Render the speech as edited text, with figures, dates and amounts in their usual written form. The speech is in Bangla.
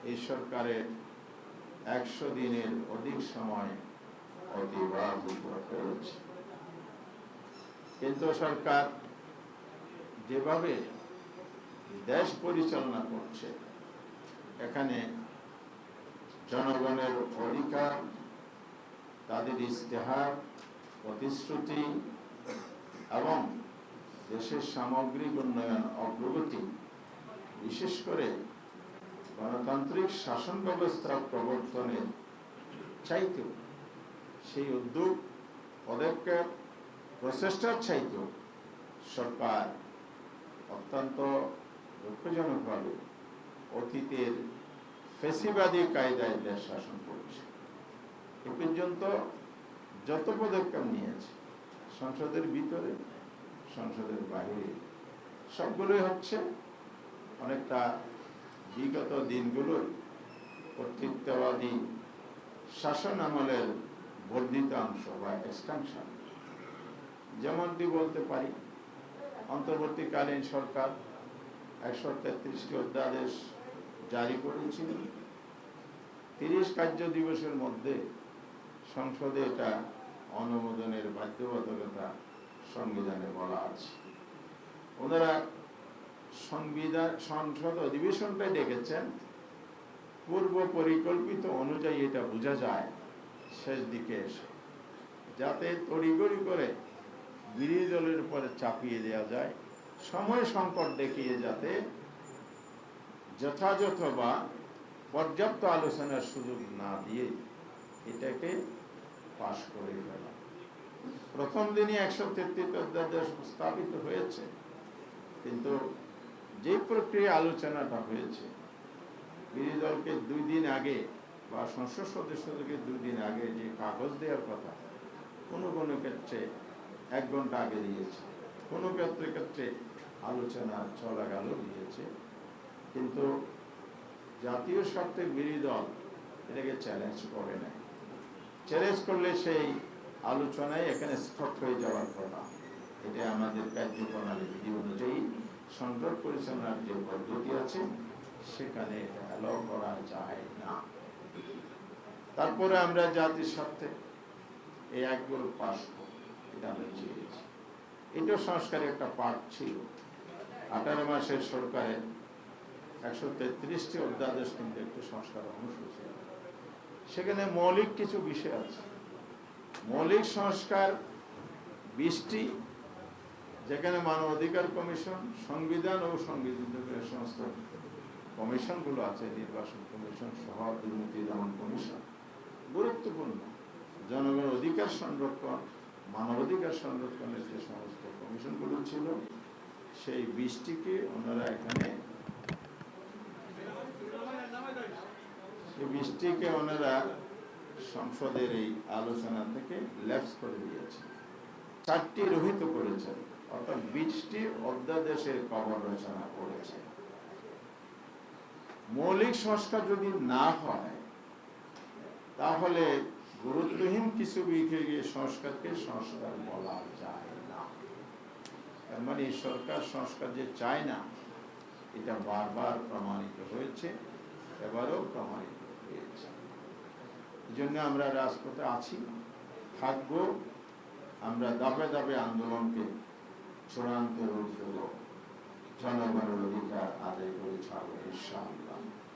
এই সরকারের 100 দিনের অধিক সময় অতিবাহিত হয়েছে, কিন্তু সরকার যেভাবে দেশ পরিচালনা করছে, এখানে জনগণের অধিকার, তাদের ইশতেহার, প্রতিশ্রুতি এবং দেশের সামগ্রিক উন্নয়ন অগ্রগতি, বিশেষ করে গণতান্ত্রিক শাসন ব্যবস্থা প্রবর্তনের চাইতেও, সেই উদ্যোগ, পদক্ষেপ, প্রচেষ্টার চাইতেও সরকার অত্যন্ত দুঃখজনকভাবে অতীতের ফ্যাসিবাদী কায়দায় দেশ শাসন করছে। এ পর্যন্ত যত পদক্ষেপ নিয়েছে, সংসদের ভিতরে, সংসদের বাইরে, সবগুলোই হচ্ছে অনেকটা বিগত দিনগুলোর কর্তৃত্ববাদী শাসন আমলের বর্ধিত অংশ বা এক্সটেনশন। যেমনটি বলতে পারি, অন্তর্বর্তীকালীন সরকার 133টি অধ্যাদেশ জারি করেছিল। 30 কার্য দিবসের মধ্যে সংসদে এটা অনুমোদনের বাধ্যবাধকতা সংবিধানে বলা আছে। ওনারা সংসদ অধিবেশনটাই ডেকেছেন পূর্ব পরিকল্পিত অনুযায়ী, এটা বোঝা যায় শেষ দিকে এসে, যাতে তড়িঘড়ি করে বিরোধী দলের উপরে চাপিয়ে দেওয়া যায়, সময় সংকট দেখিয়ে যাতে যথাযথ বা পর্যাপ্ত আলোচনার সুযোগ না দিয়ে এটাকে পাশ করে ফেলা। প্রথম দিনই 133 অধ্যাদেশ স্থাপিত হয়েছে, কিন্তু যে প্রক্রিয়া আলোচনাটা হয়েছে, বিরোধী দলকে 2 দিন আগে বা সংসদ সদস্যদেরকে 2 দিন আগে যে কাগজ দেওয়ার কথা, কোনো কোনো ক্ষেত্রে 1 ঘন্টা আগে দিয়েছে, কোনো ক্ষেত্রে আলোচনা চলাকালও দিয়েছে। কিন্তু জাতীয় স্বার্থে বিরোধী দল এটাকে চ্যালেঞ্জ করে নাই। চ্যালেঞ্জ করলে সেই আলোচনায় এখানে স্টপ হয়ে যাওয়ার কথা। এটা আমাদের কার্যপ্রণালী বিধি অনুযায়ী সংসদ পরিচালনার যে পদ্ধতি আছে, সেখানে এটা অ্যালাউ করা যায় না। তারপরে আমরা জাতির স্বার্থে এই একগুলো পাশ করব, এটা আমরা চেয়েছি। এটাও সংস্কারের একটা পার্ট ছিল। 18 মাসের সরকারের 133টি অধ্যাদেশ কিন্তু একটু সংস্কার অংশ ছিল। সেখানে মৌলিক কিছু বিষয় আছে। মৌলিক সংস্কার 20টি, যেখানে মানব অধিকার কমিশন, সংবিধান ও সংবিধানের সমস্ত কমিশনগুলো আছে, নির্বাচন কমিশন সহ দুর্নীতি দমন কমিশন, গুরুত্বপূর্ণ জনগণের অধিকার সংরক্ষণ, মানবাধিকার সংরক্ষণের যে সমস্ত কমিশনগুলো ছিল, সেই 20টিকে ওনারা এখানে সংসদের এই আলোচনা থেকে ল্যাপস করে দিয়েছে। 4টি রহিত করেছেন, অর্থাৎ 20টি অধ্যাদেশের কবর রচনা করেছে। মৌলিক সংস্কার যদি না হয়, তাহলে গুরুত্বহীন কিছু বিষয়ে সংস্কারকে সংস্কার বলা যায় না। তার মানে সরকার সংস্কার যে চায় না, এটা বারবার প্রমাণিত হয়েছে, এবারও প্রমাণিত হয়েছে। এই জন্য আমরা রাজপথে আছি, থাকবো। আমরা ধাপে ধাপে আন্দোলনকে চূড়ান্ত রূপ দেব, জনগণের অধিকার আদায় করে ছাড়বো ইনশাআল্লাহ।